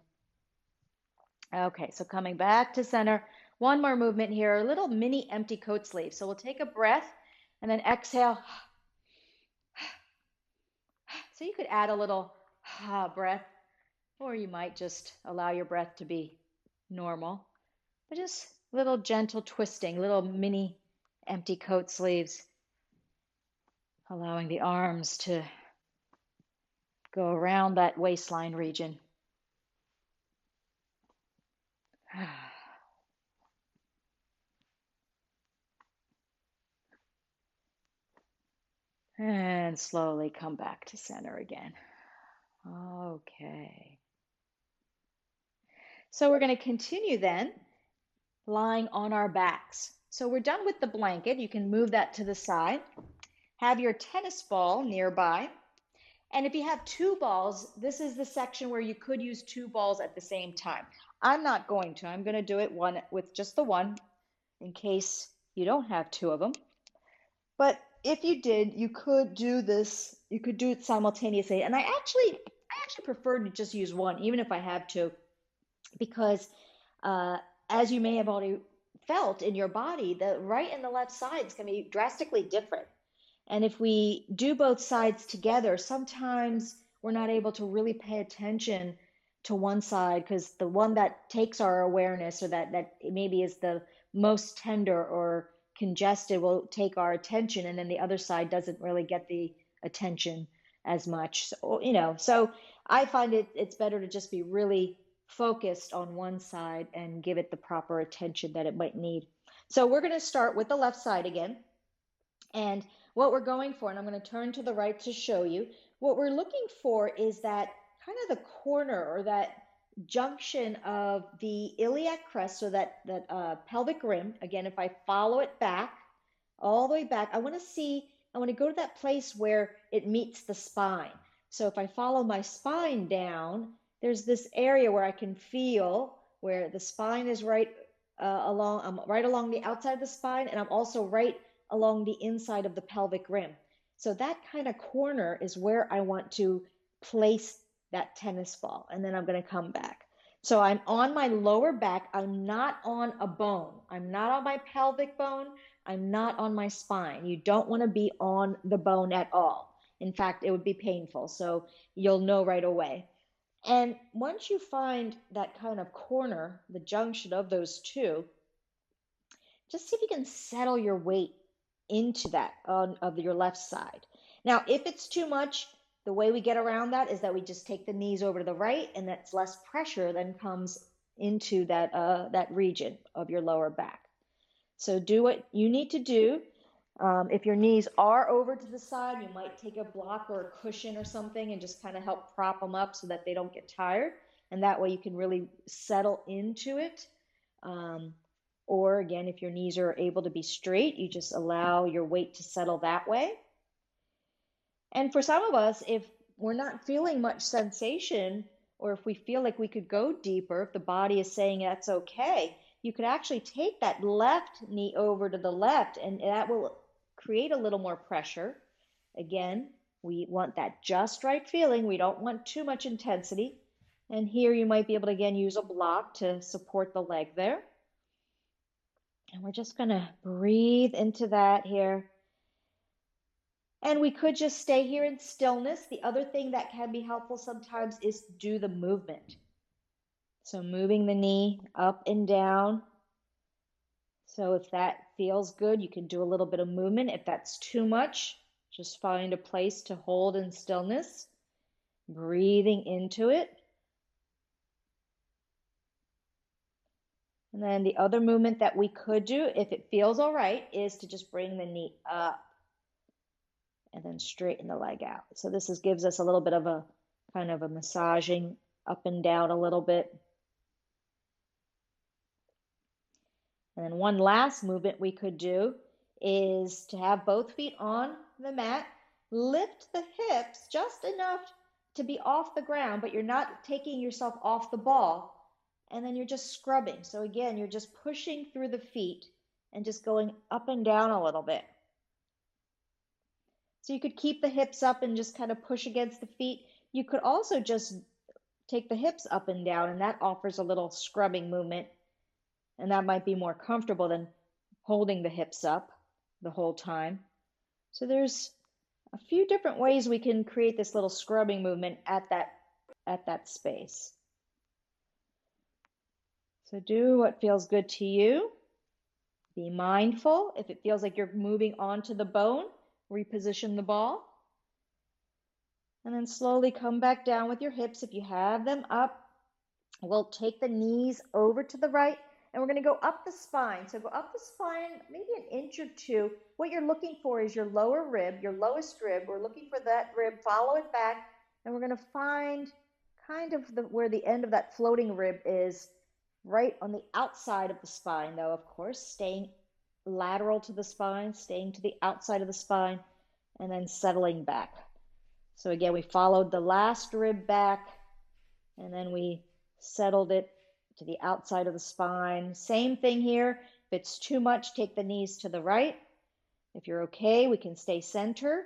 [SPEAKER 1] Okay, so coming back to center, one more movement here, a little mini empty coat sleeve. So we'll take a breath and then exhale. So you could add a little breath, or you might just allow your breath to be normal, but just little gentle twisting, little mini empty coat sleeves, allowing the arms to go around that waistline region. And slowly come back to center again. Okay. So we're going to continue then, lying on our backs. So we're done with the blanket. You can move that to the side. Have your tennis ball nearby. And if you have two balls, this is the section where you could use two balls at the same time. I'm not going to. I'm going to do it one with just the one in case you don't have two of them. But if you did, you could do this. You could do it simultaneously. And I actually prefer to just use one, even if I have two, because as you may have already felt in your body, the right and the left sides can be drastically different. And if we do both sides together, sometimes we're not able to really pay attention to one side because the one that takes our awareness, or that maybe is the most tender or congested, will take our attention, and then the other side doesn't really get the attention as much. So I find it's better to just be really focused on one side and give it the proper attention that it might need. So we're going to start with the left side again. And what we're going for, and I'm going to turn to the right to show you, what we're looking for is that kind of the corner, or that junction of the iliac crest, so that pelvic rim. Again, if I follow it back, all the way back, I want to go to that place where it meets the spine. So if I follow my spine down, there's this area where I can feel where the spine is right I'm right along the outside of the spine, and I'm also right along the inside of the pelvic rim. So that kind of corner is where I want to place that tennis ball, and then I'm going to come back. So I'm on my lower back. I'm not on a bone. I'm not on my pelvic bone. I'm not on my spine. You don't want to be on the bone at all. In fact, it would be painful. So you'll know right away. And once you find that kind of corner, the junction of those two, just see if you can settle your weight into that of your left side. Now, if it's too much, the way we get around that is that we just take the knees over to the right, and that's less pressure then comes into that region of your lower back. So do what you need to do. If your knees are over to the side, you might take a block or a cushion or something and just kind of help prop them up so that they don't get tired. And that way you can really settle into it. Or again, if your knees are able to be straight, you just allow your weight to settle that way. And for some of us, if we're not feeling much sensation, or if we feel like we could go deeper, if the body is saying that's okay, you could actually take that left knee over to the left, and that will create a little more pressure. Again, we want that just right feeling. We don't want too much intensity. And here you might be able to, again, use a block to support the leg there. And we're just going to breathe into that here. And we could just stay here in stillness. The other thing that can be helpful sometimes is to do the movement. So moving the knee up and down. So if that feels good, you can do a little bit of movement. If that's too much, just find a place to hold in stillness, breathing into it. And then the other movement that we could do, if it feels all right, is to just bring the knee up and then straighten the leg out. So this gives us a little bit of a kind of a massaging up and down a little bit. And then one last movement we could do is to have both feet on the mat, lift the hips just enough
[SPEAKER 2] to be off the ground, but you're not taking yourself off the ball. And then you're just scrubbing. So again, you're just pushing through the feet and just going up and down a little bit. So you could keep the hips up and just kind of push against the feet. You could also just take the hips up and down, and that offers a little scrubbing movement. And that might be more comfortable than holding the hips up the whole time. So there's a few different ways we can create this little scrubbing movement at that space. So do what feels good to you. Be mindful. If it feels like you're moving onto the bone, reposition the ball. And then slowly come back down with your hips. If you have them up, we'll take the knees over to the right, and we're going to go up the spine. So go up the spine, maybe an inch or two. What you're looking for is your lower rib, your lowest rib. We're looking for that rib, follow it back, and we're going to find kind of where the end of that floating rib is, right on the outside of the spine, though, of course, staying lateral to the spine, staying to the outside of the spine, and then settling back. So again, we followed the last rib back, and then we settled it to the outside of the spine. Same thing here. If it's too much, take the knees to the right. If you're okay, we can stay center.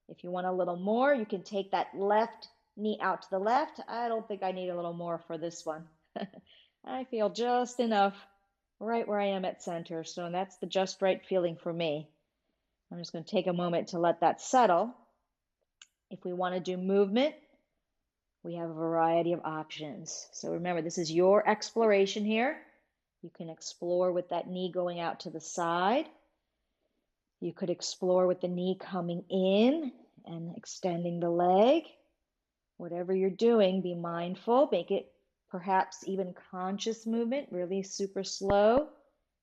[SPEAKER 2] If you want a little more, you can take that left knee out to the left. I don't think I need a little more for this one. I feel just enough right where I am at center. So that's the just right feeling for me. I'm just going to take a moment to let that settle. If we want to do movement, we have a variety of options. So remember, this is your exploration here. You can explore with that knee going out to the side. You could explore with the knee coming in and extending the leg. Whatever you're doing, be mindful. Make it perhaps even conscious movement, really super slow,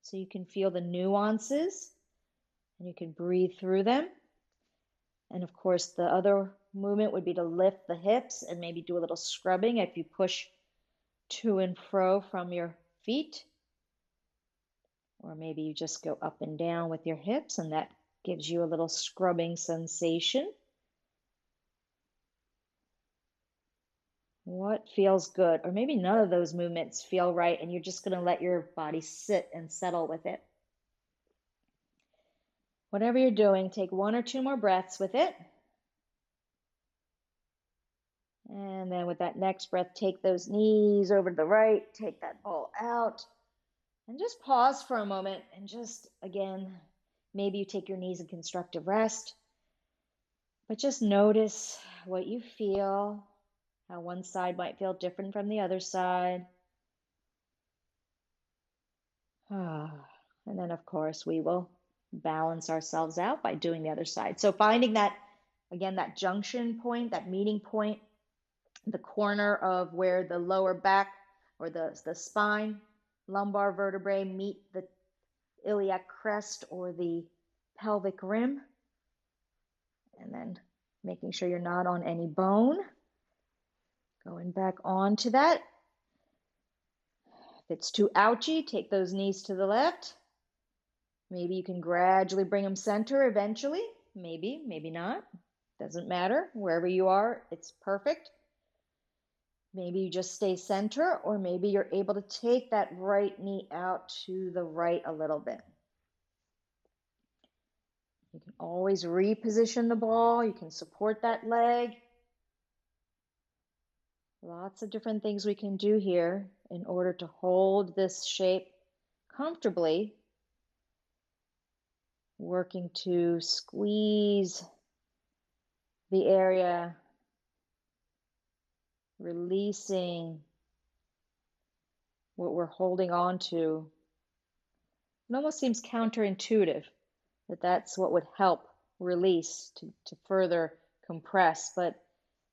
[SPEAKER 2] so you can feel the nuances and you can breathe through them. And of course, the other movement would be to lift the hips and maybe do a little scrubbing if you push to and fro from your feet. Or maybe you just go up and down with your hips, and that gives you a little scrubbing sensation. What feels good? Or maybe none of those movements feel right, and you're just going to let your body sit and settle with it. Whatever you're doing, take 1 or 2 more breaths with it. And then with that next breath, take those knees over to the right, take that ball out, and just pause for a moment and just, again, maybe you take your knees in constructive rest, but just notice what you feel, how one side might feel different from the other side. And then, of course, we will balance ourselves out by doing the other side. So finding that, again, that junction point, that meeting point, the corner of where the lower back or the spine, lumbar vertebrae meet the iliac crest or the pelvic rim. And then making sure you're not on any bone. Going back onto that. If it's too ouchy, take those knees to the left. Maybe you can gradually bring them center eventually. Maybe, maybe not. Doesn't matter. Wherever you are, it's perfect. Maybe you just stay center, or maybe you're able to take that right knee out to the right a little bit. You can always reposition the ball. You can support that leg. Lots of different things we can do here in order to hold this shape comfortably, working to squeeze the area, releasing what we're holding on to. It almost seems counterintuitive that that's what would help release, to further compress, but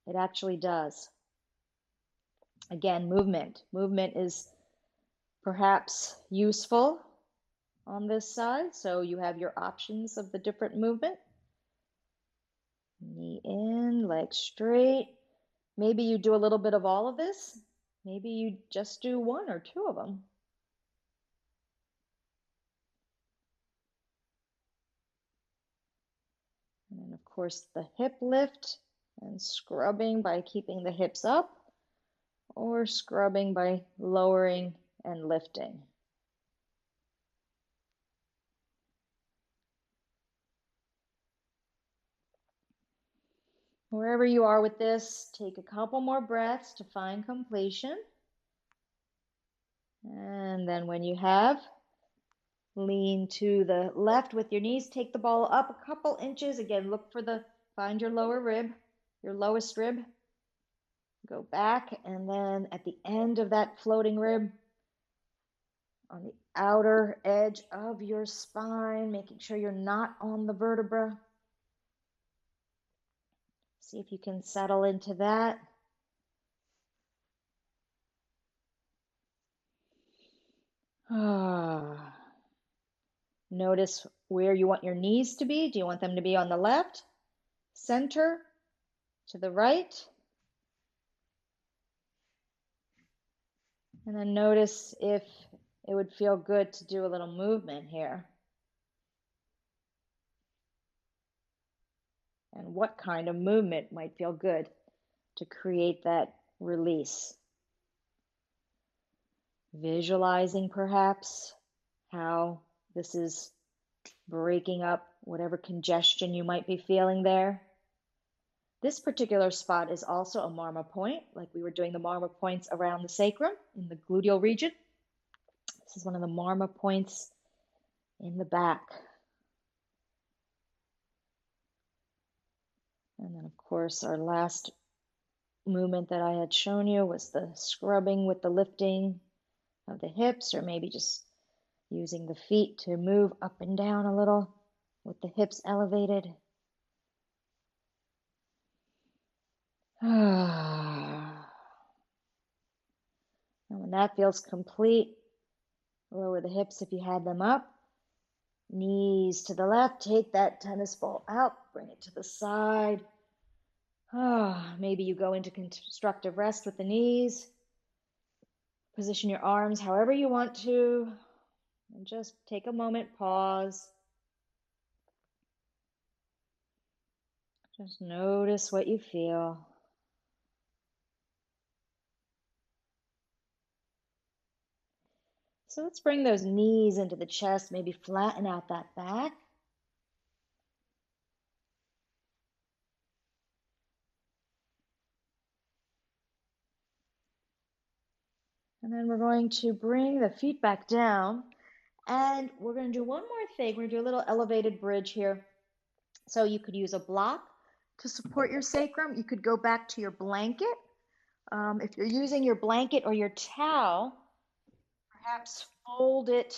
[SPEAKER 2] it actually does. Again, movement. Movement is perhaps useful on this side, so you have your options of the different movement. Knee in, leg straight. Maybe you do a little bit of all of this. Maybe you just do 1 or 2 of them. And then, of course, the hip lift. And scrubbing by keeping the hips up, or scrubbing by lowering and lifting. Wherever you are with this, take a couple more breaths to find completion. And then when you have, lean to the left with your knees. Take the ball up a couple inches. Again, find your lower rib, your lowest rib. Go back, and then at the end of that floating rib, on the outer edge of your spine, making sure you're not on the vertebra. See if you can settle into that. Notice where you want your knees to be. Do you want them to be on the left, center, to the right? And then notice if it would feel good to do a little movement here. And what kind of movement might feel good to create that release. Visualizing perhaps how this is breaking up whatever congestion you might be feeling there. This particular spot is also a marma point, like we were doing the marma points around the sacrum in the gluteal region. This is one of the marma points in the back. And then, of course, our last movement that I had shown you was the scrubbing with the lifting of the hips, or maybe just using the feet to move up and down a little with the hips elevated. And when that feels complete, lower the hips if you had them up. Knees to the left. Take that tennis ball out. Bring it to the side. Maybe you go into constructive rest with the knees. Position your arms however you want to. And just take a moment, pause. Just notice what you feel. So let's bring those knees into the chest, maybe flatten out that back. And then we're going to bring the feet back down, and we're going to do one more thing. We're going to do a little elevated bridge here. So you could use a block to support your sacrum. You could go back to your blanket. If you're using your blanket or your towel, perhaps fold it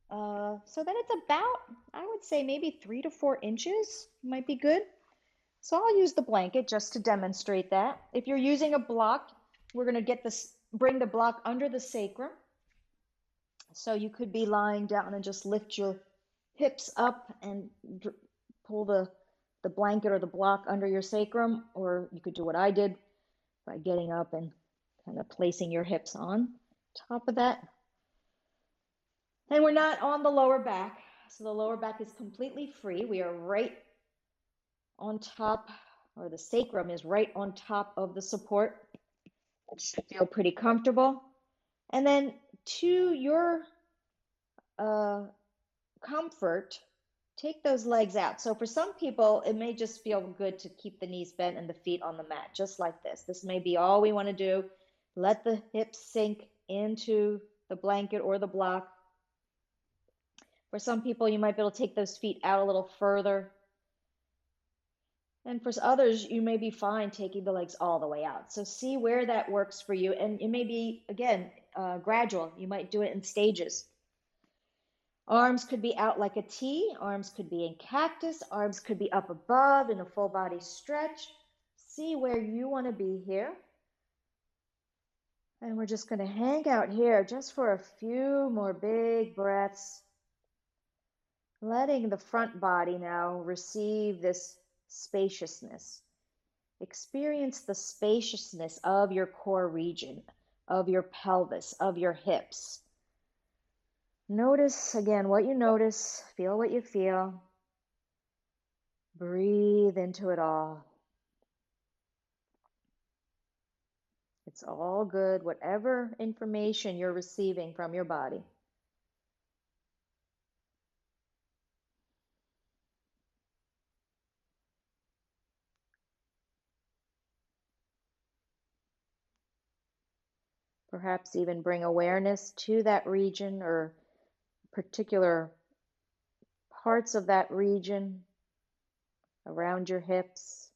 [SPEAKER 2] so that it's about, I would say, maybe 3 to 4 inches might be good. So I'll use the blanket just to demonstrate that. If you're using a block, we're going to bring the block under the sacrum. So you could be lying down and just lift your hips up and pull the blanket or the block under your sacrum, or you could do what I did by getting up and kind of placing your hips on top of that. And we're not on the lower back, so the lower back is completely free. We are right on top, or the sacrum is right on top of the support. It should feel pretty comfortable. And then to your comfort, take those legs out. So for some people, it may just feel good to keep the knees bent and the feet on the mat, just like this. This may be all we want to do. Let the hips sink into the blanket or the block. For some people, you might be able to take those feet out a little further. And for others, you may be fine taking the legs all the way out. So see where that works for you. And it may be, again, gradual. You might do it in stages. Arms could be out like a T. Arms could be in cactus. Arms could be up above in a full body stretch. See where you want to be here. And we're just going to hang out here just for a few more big breaths. Letting the front body now receive this spaciousness. Experience the spaciousness of your core region, of your pelvis, of your hips. Notice again what you notice, feel what you feel. Breathe into it all. It's all good, whatever information you're receiving from your body. Perhaps even bring awareness to that region or particular parts of that region around your hips,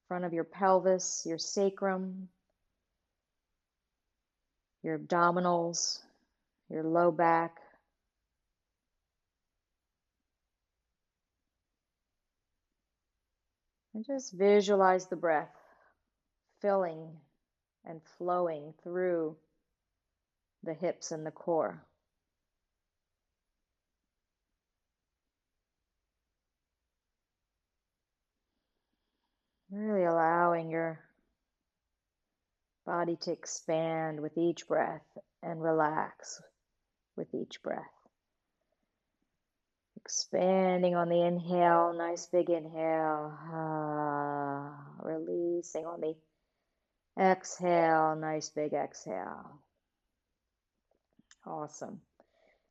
[SPEAKER 2] front of your pelvis, your sacrum, your abdominals, your low back. And just visualize the breath filling and flowing through the hips and the core. Really allowing your body to expand with each breath and relax with each breath. Expanding on the inhale, nice big inhale. Releasing on the exhale, nice big exhale. Awesome.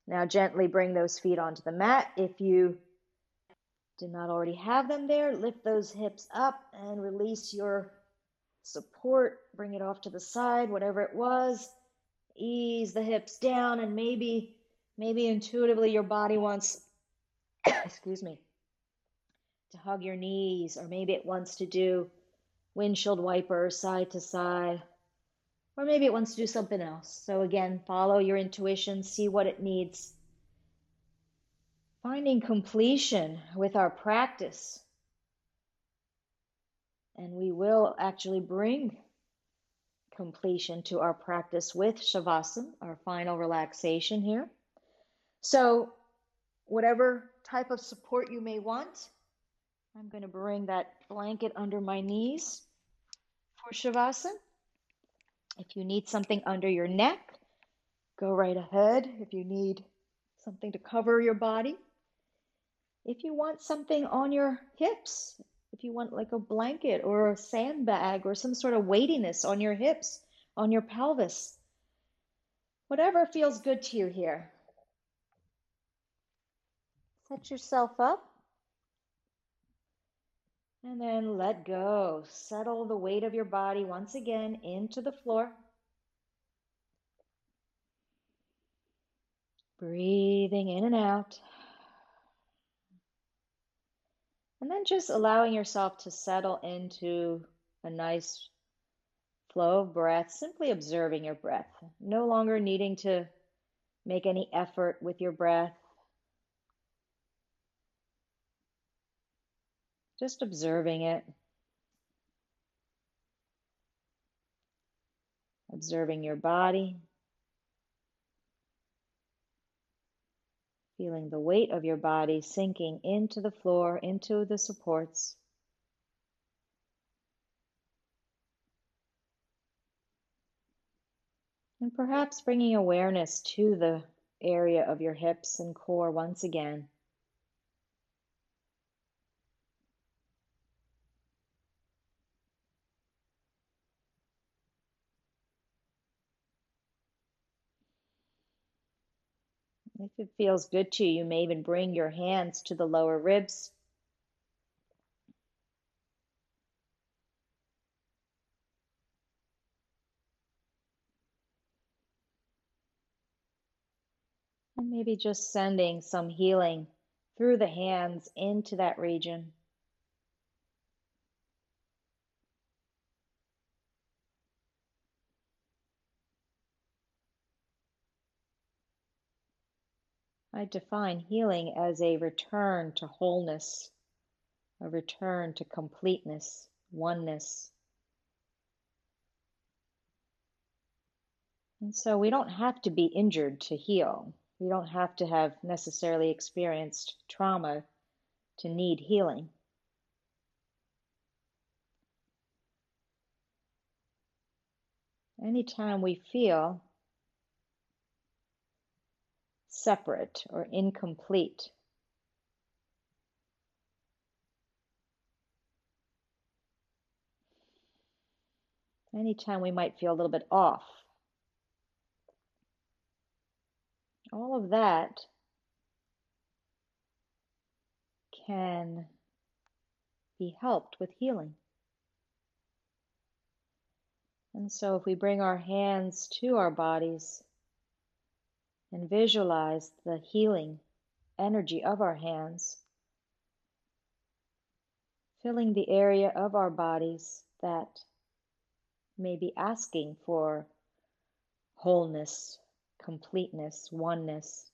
[SPEAKER 2] Now gently bring those feet onto the mat. If you did not already have them there, lift those hips up and release your support. Bring it off to the side, whatever it was. Ease the hips down, and maybe intuitively your body wants, excuse me, to hug your knees, or maybe it wants to do windshield wiper side to side, or maybe it wants to do something else. So again, follow your intuition, see what it needs. Finding completion with our practice. And we will actually bring completion to our practice with Shavasana, our final relaxation here. So whatever type of support you may want, I'm going to bring that blanket under my knees for Shavasana. If you need something under your neck, go right ahead. If you need something to cover your body, if you want something on your hips, if you want like a blanket or a sandbag or some sort of weightiness on your hips, on your pelvis, whatever feels good to you here. Set yourself up and then let go. Settle the weight of your body once again into the floor. Breathing in and out. And then just allowing yourself to settle into a nice flow of breath, simply observing your breath, no longer needing to make any effort with your breath. Just observing it. Observing your body. Feeling the weight of your body sinking into the floor, into the supports. And perhaps bringing awareness to the area of your hips and core once again. If it feels good to you, you may even bring your hands to the lower ribs. And maybe just sending some healing through the hands into that region. I define healing as a return to wholeness, a return to completeness, oneness. And so we don't have to be injured to heal. We don't have to have necessarily experienced trauma to need healing. Anytime we feel separate or incomplete, Anytime we might feel a little bit off. All of that can be helped with healing. And so if we bring our hands to our bodies and visualize the healing energy of our hands, filling the area of our bodies that may be asking for wholeness, completeness, oneness,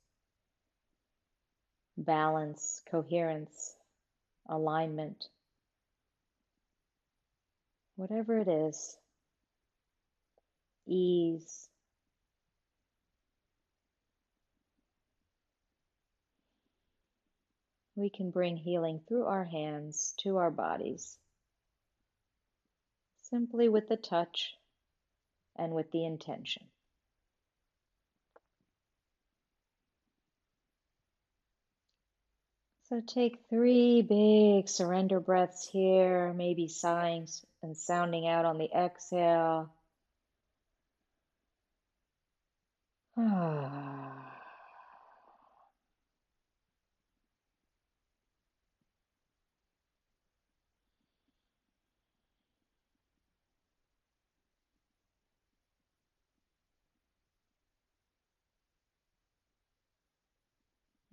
[SPEAKER 2] balance, coherence, alignment, whatever it is, ease. We can bring healing through our hands to our bodies, simply with the touch and with the intention. So take 3 big surrender breaths here, maybe sighing and sounding out on the exhale.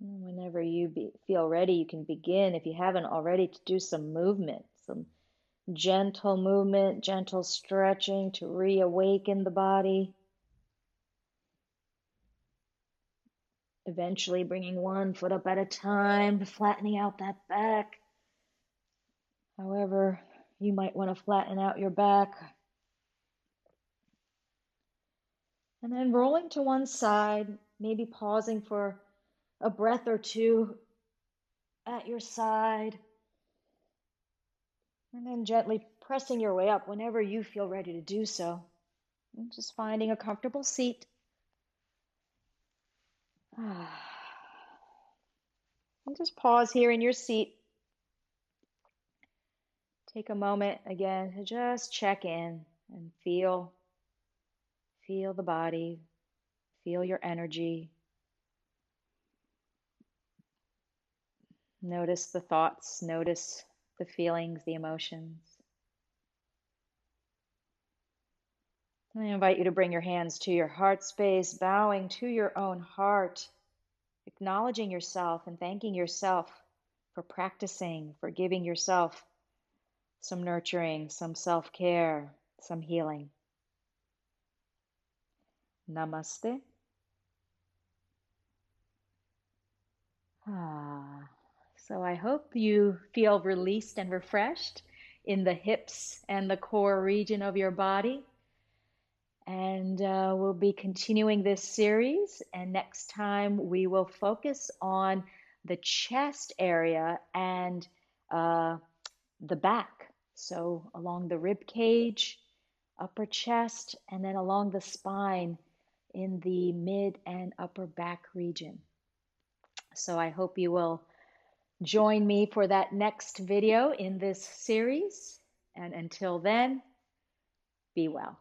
[SPEAKER 2] Whenever you feel ready, you can begin, if you haven't already, to do some movement, some gentle movement, gentle stretching to reawaken the body. Eventually bringing one foot up at a time, flattening out that back. However, you might want to flatten out your back. And then rolling to one side, maybe pausing for a breath or two at your side. And then gently pressing your way up whenever you feel ready to do so. And just finding a comfortable seat. And just pause here in your seat. Take a moment again to just check in and feel the body, feel your energy. Notice the thoughts, notice the feelings, the emotions. I invite you to bring your hands to your heart space, bowing to your own heart, acknowledging yourself and thanking yourself for practicing, for giving yourself some nurturing, some self-care, some healing. Namaste. So I hope you feel released and refreshed in the hips and the core region of your body. And we'll be continuing this series. And next time we will focus on the chest area and the back. So along the rib cage, upper chest, and then along the spine in the mid and upper back region. So I hope you will join me for that next video in this series. And until then, be well.